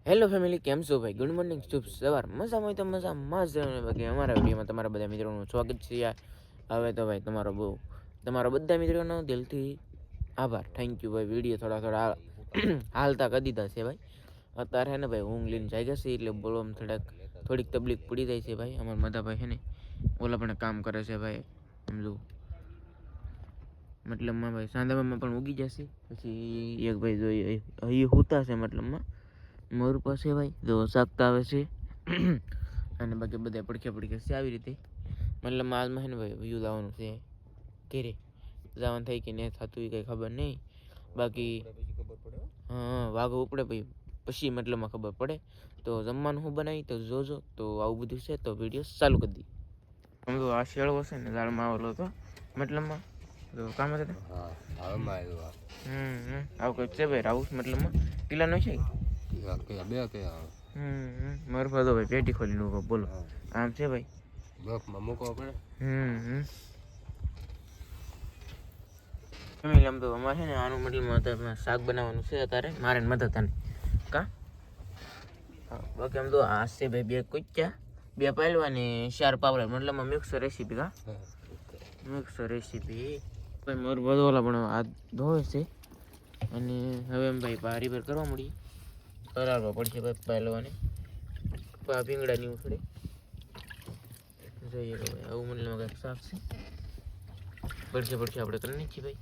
Hello family, કેમ છો ભાઈ? ગુડ મોર્નિંગ, શુભ સવાર. મજામાં હોય તો મજામાં જ બાકી અમારા વિડીયોમાં તમારા બધા મિત્રોનું સ્વાગત છે યાર. હવે તો ભાઈ તમારા બધા મિત્રોનો દિલથી આભાર, થેન્ક યુ ભાઈ. વિડીયો થોડા હાલતા કરી દીધા છે ભાઈ. અત્યારે છે ને ભાઈ ઊંઘ લઈને જાગ્યા છે એટલે બોલવામાં થોડીક તકલીફ પડી જાય છે ભાઈ. અમારા બધા ભાઈ છે ને ઓલા પણ કામ કરે છે ભાઈ, સમજો મતલબમાં ભાઈ સાંધામાં પણ ઉગી જશે. પછી એક ભાઈ જોઈએ અહીં હોતા છે મતલબમાં મોર પાસે ભાઈ જો શાકતા આવે છે અને બાકી બધા પડખે છે આવી રીતે. મતલબમાં આજમાં છે ને ભાઈ વ્યૂ લાવવાનું છે ઘેરે જવાનું થાય કે નહીં થતું એ કંઈ ખબર નહીં. બાકી હા વાઘો ઉપડે ભાઈ પછી મતલબમાં ખબર પડે. તો જમવાનું હું બનાવી તો જોજો. તો આવું બધું છે તો વિડીયો ચાલુ કરી દઈએ. આમ તો આ શેળવો છે ને દાળમાં આવેલો હતો મતલબમાં તો કામ હતા આવું કંઈક છે ભાઈ રાવું મતલબમાં કિલ્લાનો છે મારું ફાધો ભાઈ પેટી ખોલી નું બોલો આમ છે ભાઈ મૂકવા પડે. ફેમિલી આમ તો અમારે છે ને આનું મતલબ શાક બનાવવાનું છે અત્યારે મારે ને મદદ તને કા. બાકી આમ તો આ છે ભાઈ બે કુચ્ચા, બે પાલવા ને 4 પાવડા મતલબમાં મિક્સ રેસીપી કા મિક્સ રેસીપી ભાઈ મારું બધો ઓલા પણ આ ધોવે છે. અને હવે એમ ભાઈ પારી પર કરવા મળી કરાવવા પડશે ભાઈ પહેલવાને ભીંગડાની ઉખડે જોઈએ ભાઈ આવું મતલબ કંઈક શાક છે પડશે આપણે કરી નાખીએ ભાઈ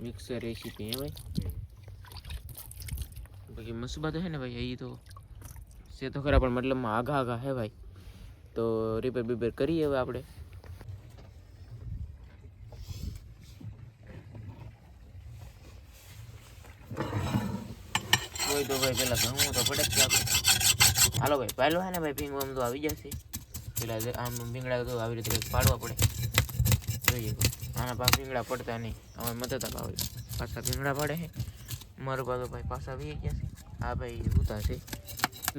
મિક્સર રેસીપી હે ભાઈ. બાકી મસબા તો છે ને ભાઈ એ તો છે તો ખરા પણ મતલબમાં આઘા હે ભાઈ. તો રિપેર બીપેર કરીએ હવે આપણે. તો ભાઈ પેલા ઘઉં તો પડે જ છે આપણે. હાલો ભાઈ પહેલો હે ને ભાઈ ભીંગો આમ તો આવી જશે. પેલા આમ ભીંગડા તો આવી રીતે કંઈક પાડવા પડે જોઈએ. આના પાછા ભીંગડા પડતા નહીં હવે મતતા ભાવે પાછા ભીંગડા પડે છે મારો પાછો ભાઈ પાછા આવી ગયા છે. હા ભાઈ ઉતા છે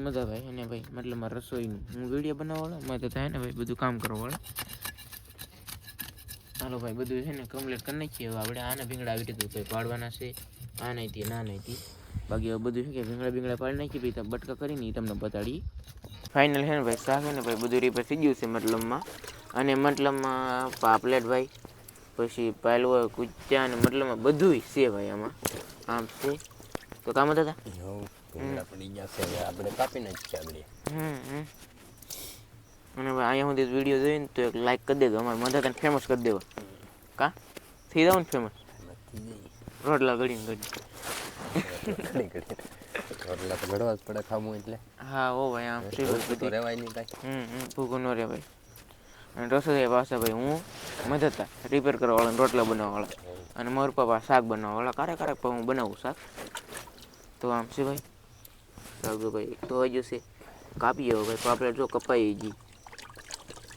મજા ભાઈ અને ભાઈ મતલબમાં રસોઈનું હું વિડીયો બનાવવાળો મેં તો થાય ને ભાઈ બધું કામ કરવાવાળા. હાલો ભાઈ બધું છે ને કમ્પ્લીટ કરી નાખીએ હવે આપણે. આને ભીંગડા આવી રીતે ભાઈ પાડવાના છે આ નહીંથી ના નહીંથી. બાકી હવે બધું છે કે ભીંગડા પાડી નાખી ભાઈ તમે બટકા કરીને તમને બતાડી. ફાઇનલ છે ને ભાઈ શાક છે ને ભાઈ બધું રીપેર થઈ ગયું છે મતલબમાં. અને મતલબમાં પાપલેટ ભાઈ પછી પાયલો કુચ્ચા અને મતલબમાં બધું છે ભાઈ આમાં આમ છે. તો કામ હતા આપણે કાપી નાખીએ આપણે. અને ભાઈ અહીંયા સુધી વિડીયો જોઈને તો એક લાઈક કરી દેજો. અમારે મધા ફેમસ કરી દેવો કા થઈ જાવ ને ફેમસ રોટલા ઘડીને રોટલા તો ઘડવા જ પડે ખાવું એટલે. હા ઓ ભાઈ આમ બધું રહેવાય નહીં ભાઈ. ભૂખું ન રહે ભાઈ. અને રસોઈ પાછા ભાઈ હું મદદ રિપેર કરવાવાળા રોટલા બનાવવાવાળા અને મારા પપ્પા શાક બનાવવાવાળા. ક્યારેક હું બનાવું શાક. તો આમ છે ભાઈ શાક તો ભાઈ ધોવાઈ જશે કાપીએ ભાઈ પાપડા જો કપાઈ ગઈ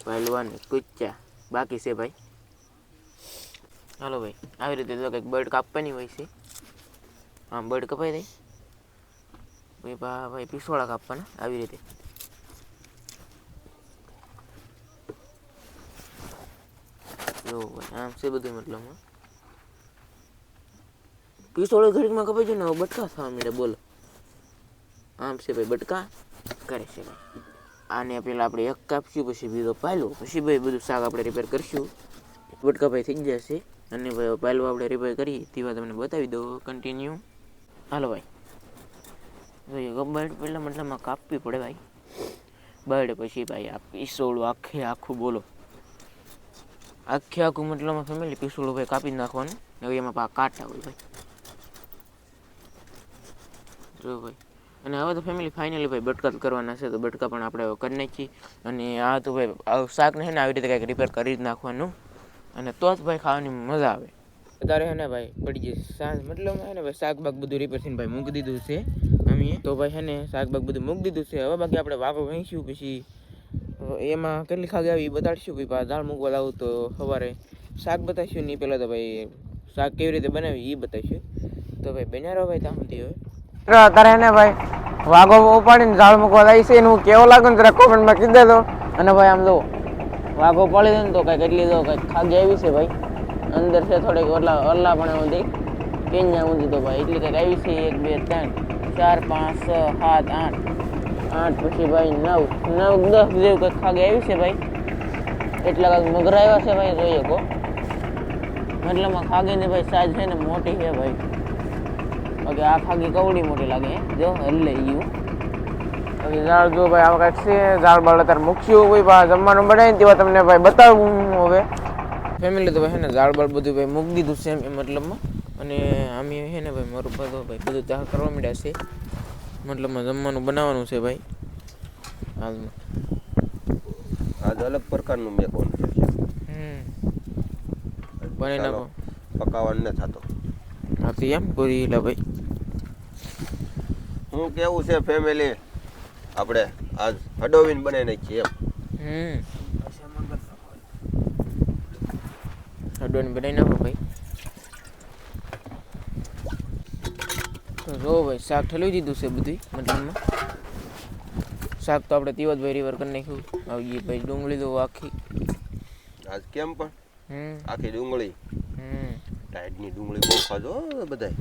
પહેલવાન કુચ્ચા બાકી છે ભાઈ. હાલો ભાઈ આવી રીતે તો કંઈક બર્ડ કાપવાની હોય છે. આમ બર્ડ કપાઈ દઈ ભાઈ પીસોળા કાપવાના આવી રીતે. જો ભાઈ આમ છે બધું મતલબમાં પીસોળો ઘડીમાં કપાઈ જાય ને બટકા થવા માંડે બોલો. આમ છે ભાઈ બટકા કરે છે ભાઈ. આને પેલા આપણે એક કાપશું પછી બીજો પાયલો પછી ભાઈ બધું શાક આપણે રિપેર કરશું. બટકા ભાઈ થઈ જશે અને ભાઈ પાયલો આપણે રિપેર કરીએ તેવા તમને બતાવી દો કન્ટિન્યુ. હાલો ભાઈ જોઈએ બર્ડ પહેલાં મતલબમાં કાપવી પડે ભાઈ. બર્ડ પછી ભાઈ આ પીસોળું આખું બોલો આખું મતલબમાં ફેમિલી પીસોળું ભાઈ કાપી નાખવાનું. હવે એમાં કાંટા હોય ભાઈ જો ભાઈ. અને હવે તો ફેમિલી ફાઇનલી ભાઈ બટકા કરવાના છે તો બટકા પણ આપણે કરી નાખીએ. અને આ તો ભાઈ શાકને છે ને આવી રીતે કંઈક રિપેર કરી જ નાખવાનું અને તો જ ભાઈ ખાવાની મજા આવે. અત્યારે છે ને ભાઈ પડી જશે સાંજ મતલબ છે ને ભાઈ શાકબાગ બધું રિપેર થઈને ભાઈ મૂકી દીધું છે અમે તો ભાઈ છે ને શાકબાગ બધું મૂકી દીધું છે. હવે બાકી આપણે વાઘો વહીશું પછી એમાં કેટલી ખાગ આવી એ બતાડીશું. ભાઈ દાળ મૂકવા લાવું તો સવારે શાક બતાવીશું નહીં પહેલાં તો ભાઈ શાક કેવી રીતે બનાવી એ બતાવીશું. તો ભાઈ બન્યા રહો ભાઈ ત્યાં સુધી. હવે અત્યારે ને ભાઈ વાઘો ઉપાડીને ઝાડ મૂકવા લાવી છે એનું કેવો લાગે ને જરા કોમેન્ટમાં કહી દેજો. અને ભાઈ આમ જો વાઘો પડી દે ને તો કંઈક એટલી તો કંઈક ખાગી આવી છે ભાઈ અંદર છે થોડીક ઓલા પણ દેખ કેન્યા ઊંધી તો ભાઈ એટલી કંઈક આવી છે 1 2 3 4 5 6 7 8 પછી ભાઈ 9 10 જેવું કંઈક ખાગી આવી છે ભાઈ. એટલા કાંઈક મગરા આવ્યા છે ભાઈ, જોઈએ કો મતલબમાં ખાગીની ભાઈ સાઈઝ છે ને મોટી છે ભાઈ. બાકી આ ખાગી કવડી મોટી લાગે જો હલ્લે ગયું. બાકી ઝાડ જો ભાઈ આવા કાંઈક છે. ઝાડ બાળ અત્યારે મૂક્યું હોય ભાઈ, જમવાનું બનાવીને તેવા તમને ભાઈ બતાવું હવે. ફેમિલી તો ભાઈ છે ને ઝાડ બાળ બધું ભાઈ મૂકી દીધું છે એમ મતલબમાં. અને આમ છે ને ભાઈ મારું બધું ચાહ કરવા માંડ્યા છે, મતલબમાં જમવાનું બનાવવાનું છે ભાઈ હાલમાં. આજ અલગ પ્રકારનું મેં કોન્સેપ્ટ છે. બની નાખો પકાવવાનું ન થતો. હા તો એમ પૂરી લે ભાઈ. હું કેવું છે ફેમિલી, આપણે આજ હડોવીને બનાવી નાખીએ એમ. હડોવીને બનાવી નાખો ભાઈ. તો જો ભાઈ શાક ઠલવી દીધું છે બધું મતલબમાં. શાક તો આપણે તીવત ભાઈ રિવર કરી નાખ્યું. આવી ગઈ ભાઈ ડુંગળી તો આખી આજ કેમ પણ આખી ડુંગળી. ટાઈટની ડુંગળી બહુ ખાજો બધાય,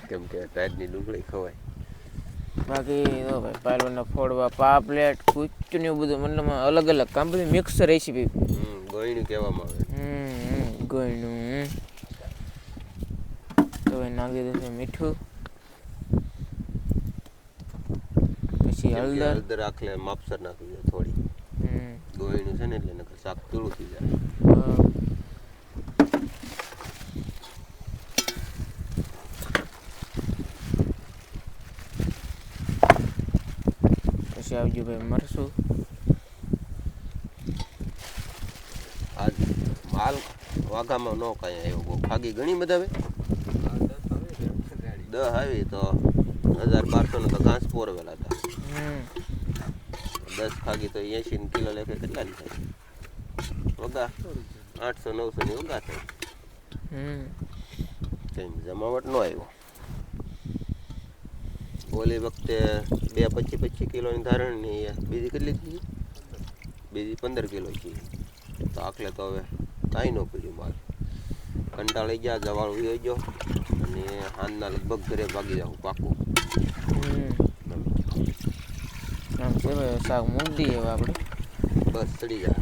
કેમ કે ટાઈટની ડુંગળી ખવાય. બાકી તો ભાઈ પાયલોના ફોડવા, પાપલેટ, કુચું ને એવું બધું મતલબમાં અલગ અલગ કામ બધું મિક્સ રેસીપી. ગોયણું કહેવામાં આવે. ગોયણું તો ભાઈ નાખી દીધું છે મીઠું, પછી હળદર આખલે માપસર નાખી દે થોડી. ગોયણું છે ને એટલે નકર શાક પીળું થઈ જાય. પછી આવજો ભાઈ મરસું. આજ માલ વાઘામાં ન કાંઈ આવ્યો બહુ ખાગી ઘણી બધા આવે. 10 આવી તો 1000-1200 તો ઘાસ પોરવેલા હતા. 10 ખાગી તો 80 કિલો લેખે કેટલા ની થાય? વગા 800-900 ની વગા થાય. કઈ જમાવટ ન આવ્યો. ઓલી વખતે 2 કિલોની ધારણની બીજી કેટલી થઈ? બીજી 15 કિલો છે. તો આખલે તો હવે કાંઈ ન પડ્યું માલ. કંટાળી ગયા, જવાળું વયો ગયો અને હાલના લગભગ ઘરે ભાગી જાઉં પાકું. શાક મૂકી દઈએ હવે આપણે. બસ સડી જાય.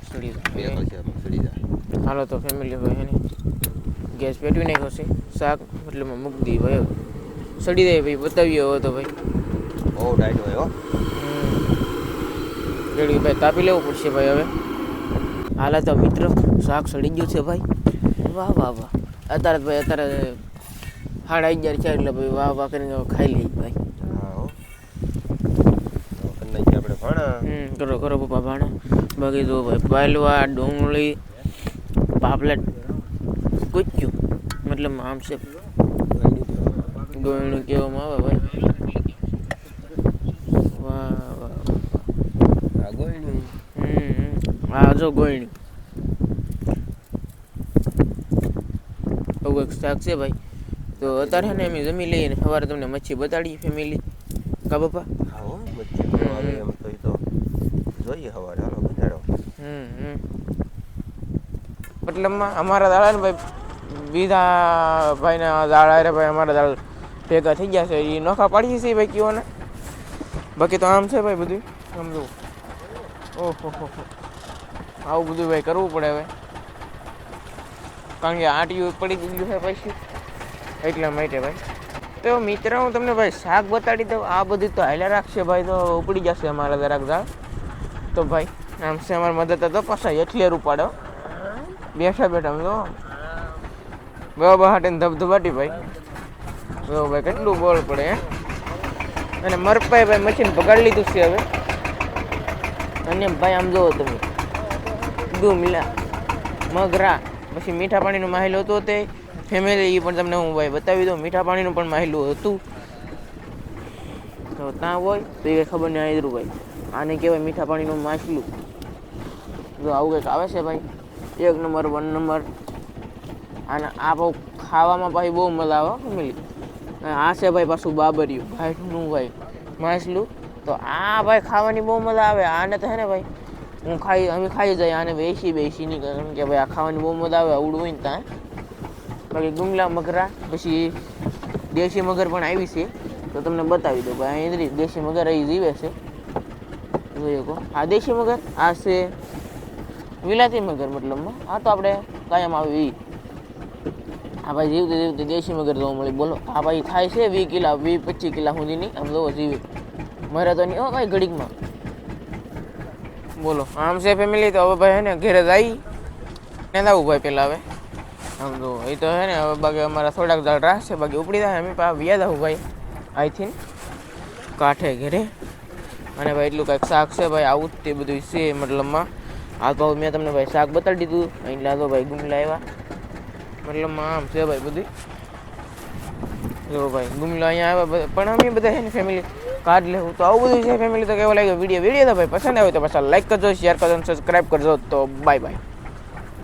સડી બે કલશમાં સડી જાય. હાલો તો ફેમિલી ભાઈ હે ને ગેસ પેટવી નાખ્યો છે. શાક મતલબ મૂકી દઈએ ભાઈ. સડી જાય ભાઈ, બતાવીએ હવે તો ભાઈ. બહુ ટાઈટ હોય હો. રેડી ભાઈ, તાપી લેવું પડશે ભાઈ હવે. હાલા તો મિત્રો શાક સડી ગયું છે ભાઈ. વાહ વાહ વાહ. અત્યારે ભાઈ અત્યારે 11:30 છે એટલે ભાઈ વાહ વાહ કરીને ખાઈ લઈએ ભાઈ. આપણે ભાણા કરો કરો પપ્પા ભાણા. બાકી તો ભાઈ પાયલવા, ડુંગળી, પાપલેટ, કુચ્યું મતલબ આમ છે ગોયણું કહેવામાં આવે ભાઈ. વાહ વાહ. આ ગોયણું. હા જો ગોયણું આવું એક શાક છે ભાઈ. તો અત્યારે ને અમે જમી લઈએ ને સવારે તમને મચ્છી બતાડીએ ફેમિલી. કા પપ્પા? હા મચ્છી તો આવે એમ તો જોઈએ સવારે. હાલો બતાડો. મતલબમાં અમારા દાડા ને ભાઈ બીજા ભાઈના દાડા રે ભાઈ અમારા દાડા ભેગા થઈ ગયા છે. એ નોખા પાડીએ છીએ ભાઈ કીઓને. બાકી તો આમ છે ભાઈ બધું સમજો. ઓહો આવું બધું ભાઈ કરવું પડે હવે, કારણ કે આટિયું પડી ગયું છે પછી એટલા માટે ભાઈ. તો મિત્ર હું તમને ભાઈ શાક બતાડી દઉં. આ બધું તો હાલ્યા રાખશે ભાઈ, તો ઉપડી જશે અમારા જરાક ઝાડ. તો ભાઈ આમ છે અમારી મદદ તો પાછા એટલી ઉપાડો બેઠા બેઠા જો બહાટીને ધબધબાટી ભાઈ. જો ભાઈ કેટલું બોલ પડે હે. અને મરપાઈ ભાઈ મશીન પગાડી લીધું છે હવે. અને ભાઈ આમ જોવો તમે ડુમલા, મગરા, પછી મીઠા પાણીનું માહેલું હતું તે ફેમિલી. એ પણ તમને હું ભાઈ બતાવી દઉં. મીઠા પાણીનું પણ માહેલું હતું. તો ત્યાં હોય તો એ ખબર નહીં આયરું ભાઈ. આને કહેવાય મીઠા પાણીનું માછલું. જો આવું કંઈક આવે છે ભાઈ. 1 નંબર 1 નંબર. અને આ બહુ ખાવામાં ભાઈ બહુ મજા આવે ફેમિલી. આ છે ભાઈ પાછું બાબરિયું ભાઈનું ભાઈ માછલું. તો આ ભાઈ ખાવાની બહુ મજા આવે. આને તો હે ને ભાઈ અમે ખાઈ જાય આને બેસી નહીં, કારણ કે ભાઈ આ ખાવાની બહુ મજા આવે. આવડું હોય ને ત્યાં. બાકી ગુમલા, મગરા, પછી દેશી મગર પણ આવી છે તો તમને બતાવી દઉં ભાઈ અહીં દેશી મગર અહીં જીવે છે જોઈ શકો આ દેશી મગર આ છે વિલાતી મગર મતલબમાં આ તો આપણે કાયમ આવી આ ભાઈ જીવતી જીવતી દેશી મગર જોવા મળી બોલો આ ભાઈ થાય છે 20 કિલા 20-25 કિલા સુધીની આમ જોવો જીવે મરે તો નહીં હો ભાઈ ઘડીકમાં બોલો આમ છે ફેમિલી તો હવે ભાઈ હે ને ઘેરે જઈ ને આવું ભાઈ પહેલાં હવે આમ જો એ તો હે ને હવે બાકી અમારા થોડાક દાળ રાખશે બાકી ઉપડી જાય અમે પા વ્યાજ આવું ભાઈ અહીંથી કાંઠે ઘેરે અને ભાઈ એટલું કાંઈક શાક છે ભાઈ આવું જ તે બધું છે મતલબમાં આ તો મેં તમને ભાઈ શાક બતાડી દીધું એટલે તો ભાઈ ગુમલા આવ્યા મતલબમાં આમ છે ભાઈ બધું જો ભાઈ ગુમલા અહીંયા આવ્યા પણ અમે બધા છે ને ફેમિલી કાર્ડ લેવું તો આવું બધું છે ફેમિલી તો કેવો લાગ્યો વિડીયો તો ભાઈ પસંદ આવ્યો તો પાછા લાઈક કરજો શેર કરજો સબસ્ક્રાઈબ કરજો તો બાય બાય